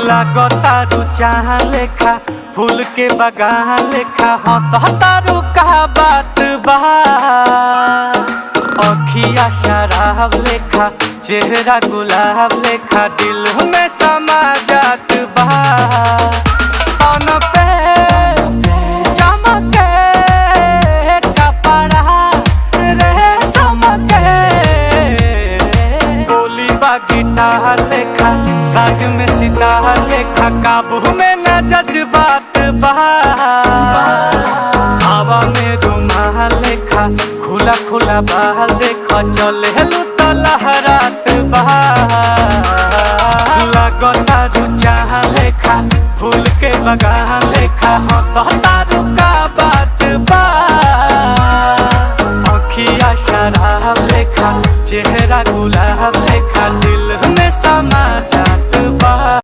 लागतारू चाह लेखा फूल के बगान लेखा हंसतारू का बात बा। अखिया शराब लेखा चेहरा गुलाब लेखा दिल में समा जात बा। तन पे चमके कपड़ा रेशम के बोली बा गिटार लेखा साज में सितार लेखा काबू में न जज्बात बा। हवा में रुमाल लेखा खुला खुला बाल देखा चले तो लहरात बा। लागतारू चाह लेखा फूल के बगान लेखा हंसतारू का बात बा। अखिया शराब लेखा चेहरा गुलाब लेखा